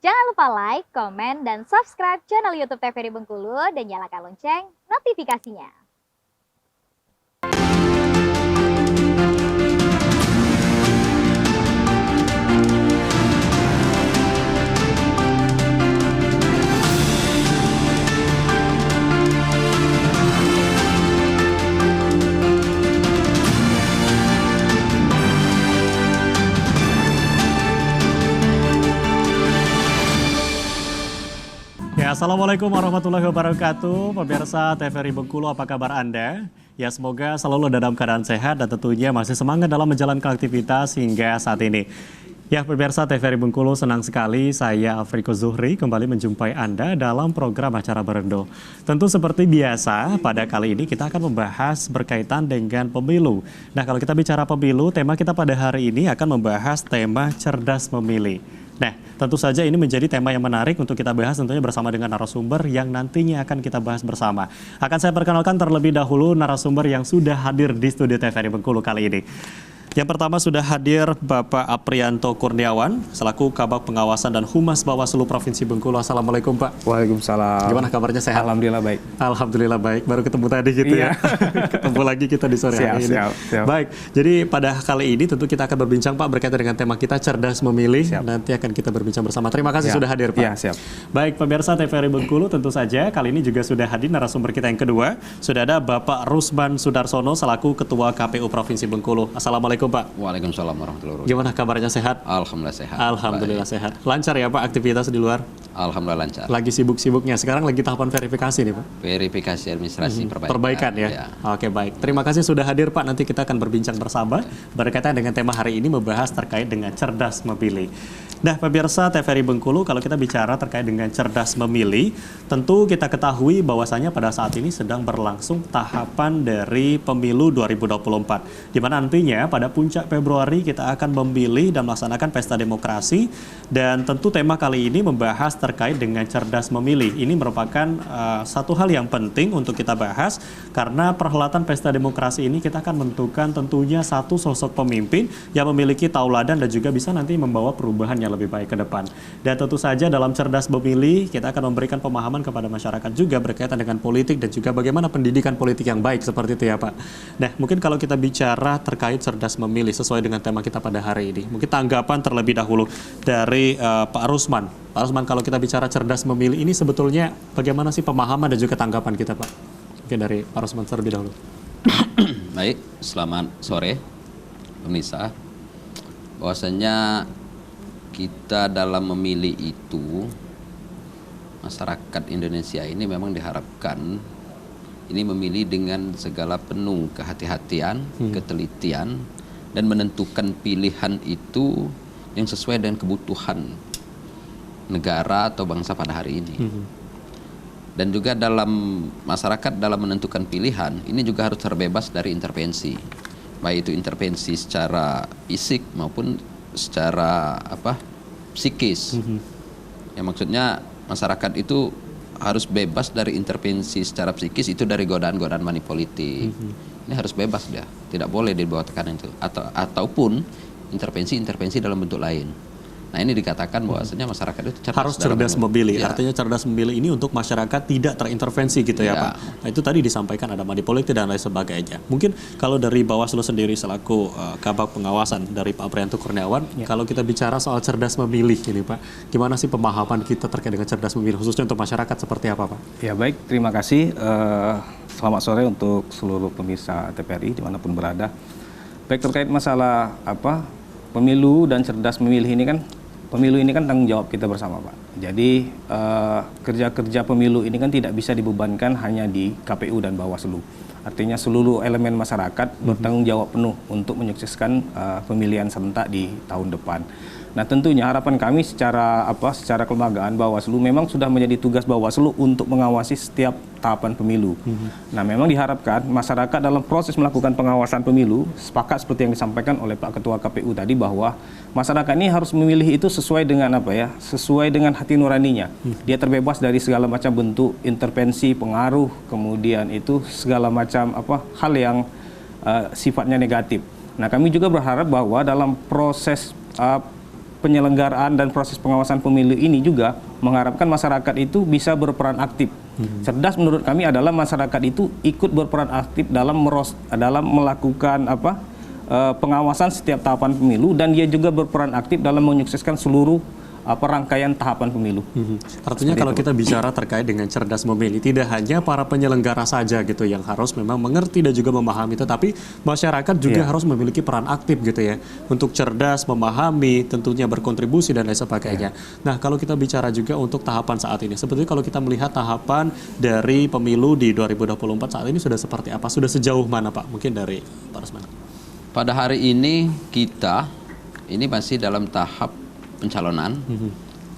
Jangan lupa like, komen, dan subscribe channel YouTube TVRI Bengkulu dan nyalakan lonceng notifikasinya. Ya, Assalamualaikum warahmatullahi wabarakatuh. Pemirsa TVRI Bengkulu, apa kabar Anda? Ya, semoga selalu dalam keadaan sehat dan tentunya masih semangat dalam menjalankan aktivitas hingga saat ini. Ya, pemirsa TVRI Bengkulu, senang sekali saya Afriko Zuhri kembali menjumpai Anda dalam program acara Berendo. Tentu seperti biasa, pada kali ini kita akan membahas berkaitan dengan pemilu. Nah, kalau kita bicara pemilu, tema kita pada hari ini akan membahas tema cerdas memilih. Nah, tentu saja ini menjadi tema yang menarik untuk kita bahas tentunya bersama dengan narasumber yang nantinya akan kita bahas bersama. Akan saya perkenalkan terlebih dahulu narasumber yang sudah hadir di studio TVRI Bengkulu kali ini. Yang pertama sudah hadir Bapak Aprianto Kurniawan, selaku Kabag Pengawasan dan Humas Bawaslu Provinsi Bengkulu. Assalamualaikum Pak. Waalaikumsalam. Gimana kabarnya, sehat? Alhamdulillah baik. Alhamdulillah baik, baru ketemu tadi gitu ya. Ketemu lagi kita di sore hari ini. Siap. Baik, jadi pada kali ini tentu kita akan berbincang Pak berkaitan dengan tema kita cerdas memilih. Nanti akan kita berbincang bersama. Terima kasih sudah hadir Pak. Ya, siap. Baik, pemirsa TVRI Bengkulu, tentu saja kali ini juga sudah hadir narasumber kita yang kedua. Sudah ada Bapak Rusman Sudarsono selaku Ketua KPU Provinsi Bengkulu. Assalamualaikum Pak. Waalaikumsalam warahmatullahi wabarakatuh. Gimana kabarnya, sehat? Alhamdulillah sehat. Alhamdulillah sehat. Lancar ya Pak aktivitas di luar? Alhamdulillah lancar. Lagi sibuk-sibuknya. Sekarang lagi tahapan verifikasi nih Pak. Verifikasi administrasi Perbaikan ya? Oke, baik. Terima kasih sudah hadir Pak. Nanti kita akan berbincang bersama berkaitan dengan tema hari ini, membahas terkait dengan cerdas memilih. Nah, pemirsa TVRI Bengkulu, kalau kita bicara terkait dengan cerdas memilih, tentu kita ketahui bahwasanya pada saat ini sedang berlangsung tahapan dari pemilu 2024, di mana nantinya pada puncak Februari kita akan memilih dan melaksanakan pesta demokrasi. Dan tentu tema kali ini membahas terkait dengan cerdas memilih. Ini merupakan satu hal yang penting untuk kita bahas, karena perhelatan pesta demokrasi ini kita akan menentukan tentunya satu sosok pemimpin yang memiliki tauladan dan juga bisa nanti membawa perubahan yang lebih baik ke depan. Dan tentu saja dalam cerdas memilih kita akan memberikan pemahaman kepada masyarakat juga berkaitan dengan politik dan juga bagaimana pendidikan politik yang baik, seperti itu ya Pak. Nah, mungkin kalau kita bicara terkait cerdas memilih sesuai dengan tema kita pada hari ini, mungkin tanggapan terlebih dahulu dari Pak Rusman. Pak Rusman, kalau kita bicara cerdas memilih ini sebetulnya bagaimana sih pemahaman dan juga tanggapan kita Pak? Mungkin dari Pak Rusman terlebih dahulu. Baik, selamat sore pemirsa. Bahwasanya kita dalam memilih itu, masyarakat Indonesia ini memang diharapkan ini memilih dengan segala penuh kehati-hatian, ketelitian, dan menentukan pilihan itu yang sesuai dengan kebutuhan negara atau bangsa pada hari ini. Dan juga dalam masyarakat dalam menentukan pilihan ini juga harus terbebas dari intervensi, baik itu intervensi secara fisik maupun secara psikis. Yang maksudnya masyarakat itu harus bebas dari intervensi secara psikis, itu dari godaan-godaan money politik. Ini harus bebas dia, tidak boleh dibawa tekanan itu, ataupun intervensi dalam bentuk lain. Nah, ini dikatakan bahwasanya masyarakat itu harus cerdas memilih. Ya. Artinya cerdas memilih ini untuk masyarakat tidak terintervensi gitu ya Pak. Nah, itu tadi disampaikan ada money politik dan lain sebagainya. Mungkin kalau dari Bawaslu sendiri selaku Kabag Pengawasan dari Pak Aprianto Kurniawan, kalau kita bicara soal cerdas memilih ini Pak, gimana sih pemahaman kita terkait dengan cerdas memilih khususnya untuk masyarakat seperti apa Pak? Ya baik, terima kasih. Selamat sore untuk seluruh pemirsa TVRI dimanapun berada. Baik, terkait masalah pemilu dan cerdas memilih ini kan, pemilu ini kan tanggung jawab kita bersama Pak. Jadi kerja-kerja pemilu ini kan tidak bisa dibebankan hanya di KPU dan Bawaslu. Artinya seluruh elemen masyarakat bertanggung jawab penuh untuk menyukseskan pemilihan serentak di tahun depan. Nah, tentunya harapan kami secara kelembagaan Bawaslu memang sudah menjadi tugas Bawaslu untuk mengawasi setiap tahapan pemilu. Nah, memang diharapkan masyarakat dalam proses melakukan pengawasan pemilu sepakat seperti yang disampaikan oleh Pak Ketua KPU tadi, bahwa masyarakat ini harus memilih itu sesuai dengan sesuai dengan hati nuraninya. Dia terbebas dari segala macam bentuk intervensi, pengaruh, kemudian itu segala macam hal yang sifatnya negatif. Nah, kami juga berharap bahwa dalam proses penyelenggaraan dan proses pengawasan pemilu ini juga mengharapkan masyarakat itu bisa berperan aktif. Cerdas menurut kami adalah masyarakat itu ikut berperan aktif dalam melakukan pengawasan setiap tahapan pemilu, dan dia juga berperan aktif dalam menyukseskan seluruh rangkaian tahapan pemilu. Artinya kalau kita bicara terkait dengan cerdas memilih, tidak hanya para penyelenggara saja gitu yang harus memang mengerti dan juga memahami, tetapi masyarakat juga harus memiliki peran aktif gitu ya, untuk cerdas memahami, tentunya berkontribusi dan lain sebagainya. Nah, kalau kita bicara juga untuk tahapan saat ini, sebetulnya kalau kita melihat tahapan dari pemilu di 2024 saat ini sudah seperti apa? Sudah sejauh mana Pak? Mungkin dari Pak Rusman. Pada hari ini kita ini masih dalam tahap pencalonan,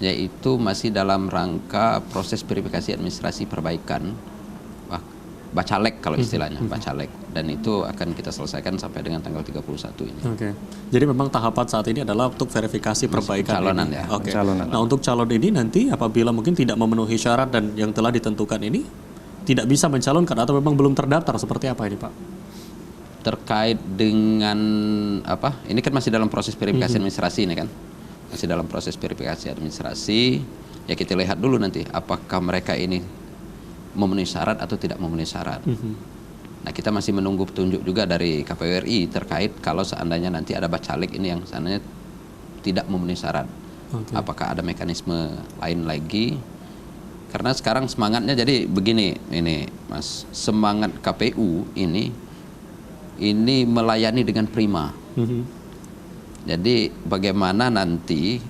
yaitu masih dalam rangka proses verifikasi administrasi perbaikan bacalek kalau istilahnya, bacalek, dan itu akan kita selesaikan sampai dengan tanggal 31 ini. Oke. Jadi memang tahapan saat ini adalah untuk verifikasi perbaikan pencalonan ini. ya. Oke. Pencalonan. Nah, untuk calon ini nanti apabila mungkin tidak memenuhi syarat dan yang telah ditentukan ini tidak bisa mencalonkan atau memang belum terdaftar, seperti apa ini Pak? Terkait dengan ini kan masih dalam proses verifikasi administrasi ini kan. Masih dalam proses verifikasi administrasi, ya kita lihat dulu nanti apakah mereka ini memenuhi syarat atau tidak memenuhi syarat. Nah, kita masih menunggu petunjuk juga dari KPU RI terkait kalau seandainya nanti ada bacalek ini yang seandainya tidak memenuhi syarat. Apakah ada mekanisme lain lagi? Karena sekarang semangatnya jadi begini, ini Mas, semangat KPU ini melayani dengan prima. Jadi bagaimana nanti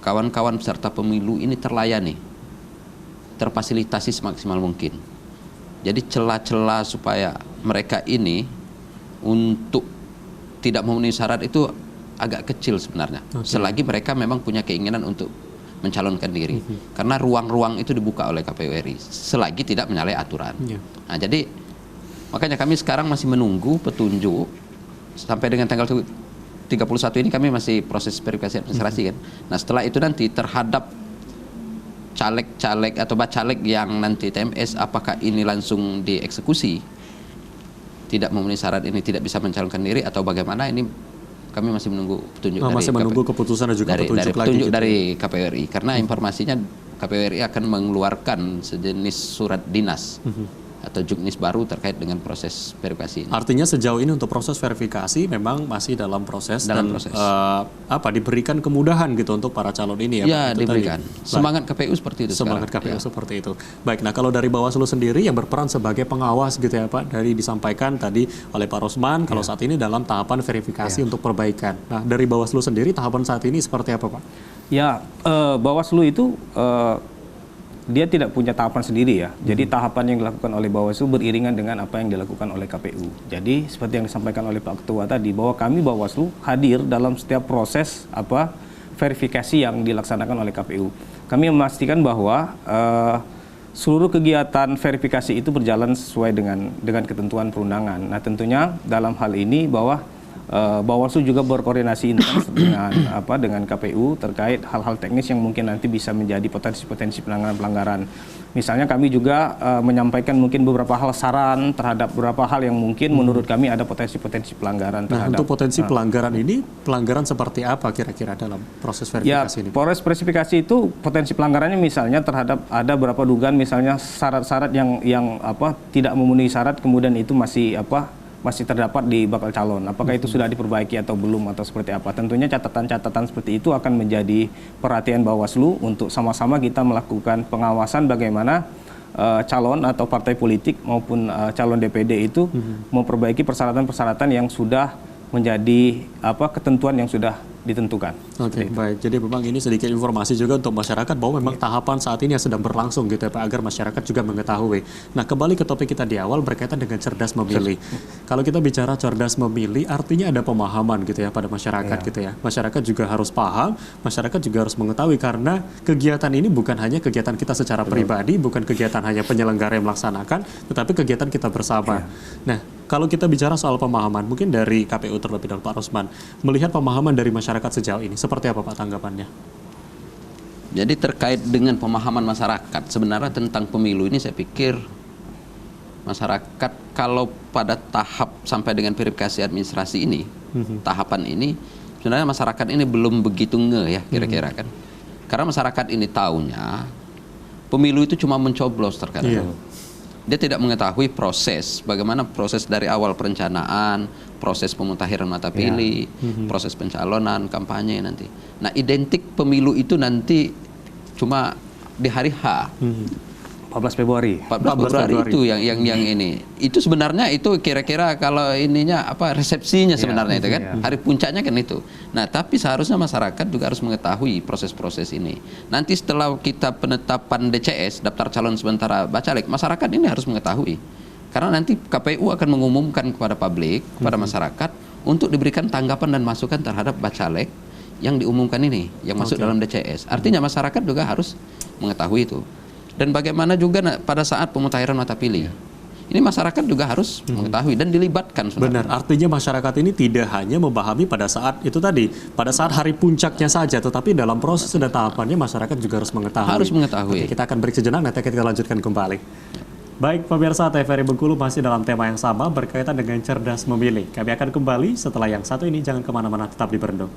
kawan-kawan peserta pemilu ini terlayani, terfasilitasi semaksimal mungkin. Jadi celah-celah supaya mereka ini untuk tidak memenuhi syarat itu agak kecil sebenarnya. Selagi mereka memang punya keinginan untuk mencalonkan diri. Karena ruang-ruang itu dibuka oleh KPU RI selagi tidak menyalahi aturan. Nah, jadi makanya kami sekarang masih menunggu petunjuk sampai dengan tanggal 31 ini kami masih proses verifikasi administrasi kan. Nah, setelah itu nanti terhadap caleg-caleg atau bacalek yang nanti TMS, apakah ini langsung dieksekusi, tidak memenuhi syarat ini tidak bisa mencalonkan diri atau bagaimana, ini kami masih menunggu petunjuk masih menunggu keputusan dan juga petunjuk lagi gitu. Dari KPU RI, karena informasinya KPU RI akan mengeluarkan sejenis surat dinas atau juknis baru terkait dengan proses verifikasi ini. Artinya sejauh ini untuk proses verifikasi memang masih dalam proses proses. Diberikan kemudahan gitu untuk para calon ini ya. Ya, Pak, diberikan. Tadi. Semangat KPU seperti itu. Semangat sekarang. KPU seperti itu. Baik, nah kalau dari Bawaslu sendiri yang berperan sebagai pengawas gitu ya Pak, dari disampaikan tadi oleh Pak Rusman kalau saat ini dalam tahapan verifikasi untuk perbaikan. Nah, dari Bawaslu sendiri tahapan saat ini seperti apa Pak? Ya, Bawaslu itu dia tidak punya tahapan sendiri ya. Jadi tahapan yang dilakukan oleh Bawaslu beriringan dengan apa yang dilakukan oleh KPU. Jadi seperti yang disampaikan oleh Pak Ketua tadi, bahwa kami Bawaslu hadir dalam setiap proses verifikasi yang dilaksanakan oleh KPU. Kami memastikan bahwa seluruh kegiatan verifikasi itu berjalan sesuai dengan ketentuan perundangan. Nah, tentunya dalam hal ini bahwa Bawaslu juga berkoordinasi intens dengan KPU terkait hal-hal teknis yang mungkin nanti bisa menjadi potensi-potensi pelanggaran-pelanggaran. Misalnya kami juga menyampaikan mungkin beberapa hal saran terhadap beberapa hal yang mungkin menurut kami ada potensi-potensi pelanggaran terhadap. Nah, untuk potensi pelanggaran ini, pelanggaran seperti apa kira-kira dalam proses verifikasi ini? Proses verifikasi itu potensi pelanggarannya misalnya terhadap ada beberapa dugaan misalnya syarat-syarat yang tidak memenuhi syarat kemudian itu masih terdapat di bakal calon. Apakah itu sudah diperbaiki atau belum atau seperti apa? Tentunya catatan-catatan seperti itu akan menjadi perhatian Bawaslu untuk sama-sama kita melakukan pengawasan bagaimana calon atau partai politik maupun calon DPD itu memperbaiki persyaratan-persyaratan yang sudah menjadi ketentuan yang sudah ditentukan. Oke, baik. Jadi memang ini sedikit informasi juga untuk masyarakat bahwa memang tahapan saat ini yang sedang berlangsung gitu ya Pak, agar masyarakat juga mengetahui. Nah, kembali ke topik kita di awal berkaitan dengan cerdas memilih. Kalau kita bicara cerdas memilih, artinya ada pemahaman gitu ya pada masyarakat gitu ya. Masyarakat juga harus paham, masyarakat juga harus mengetahui karena kegiatan ini bukan hanya kegiatan kita secara pribadi, bukan kegiatan hanya penyelenggara yang melaksanakan, tetapi kegiatan kita bersama. Nah, kalau kita bicara soal pemahaman, mungkin dari KPU terlebih dahulu Pak Rusman, melihat pemahaman dari masyarakat sejauh ini, seperti apa Pak tanggapannya? Jadi terkait dengan pemahaman masyarakat, sebenarnya tentang pemilu ini saya pikir masyarakat kalau pada tahap sampai dengan verifikasi administrasi ini, tahapan ini sebenarnya masyarakat ini belum begitu ya kira-kira kan. Karena masyarakat ini taunya pemilu itu cuma mencoblos terkadang. Iya. Dia tidak mengetahui proses, bagaimana proses dari awal perencanaan, proses pemutakhiran mata pilih, proses pencalonan, kampanye nanti. Nah, identik pemilu itu nanti cuma di hari H. 14 Februari. 14 Februari itu yang ini. Itu sebenarnya itu kira-kira kalau ininya apa resepsinya sebenarnya itu kan. Hari puncaknya kan itu. Nah, tapi seharusnya masyarakat juga harus mengetahui proses-proses ini. Nanti setelah kita penetapan DCS, daftar calon sementara bacalek, masyarakat ini harus mengetahui. Karena nanti KPU akan mengumumkan kepada publik, kepada masyarakat untuk diberikan tanggapan dan masukan terhadap bacalek yang diumumkan ini, yang masuk dalam DCS. Artinya masyarakat juga harus mengetahui itu. Dan bagaimana juga pada saat pemutakhiran mata pilih. Ini masyarakat juga harus mengetahui dan dilibatkan. Benar, artinya masyarakat ini tidak hanya memahami pada saat itu tadi, pada saat hari puncaknya saja, tetapi dalam proses dan tahapannya masyarakat juga harus mengetahui. Harus mengetahui. Oke, kita akan break sejenak, nanti kita lanjutkan kembali. Baik, pemirsa TVRI Bengkulu masih dalam tema yang sama berkaitan dengan cerdas memilih. Kami akan kembali setelah yang satu ini, jangan kemana-mana, tetap di Berendong.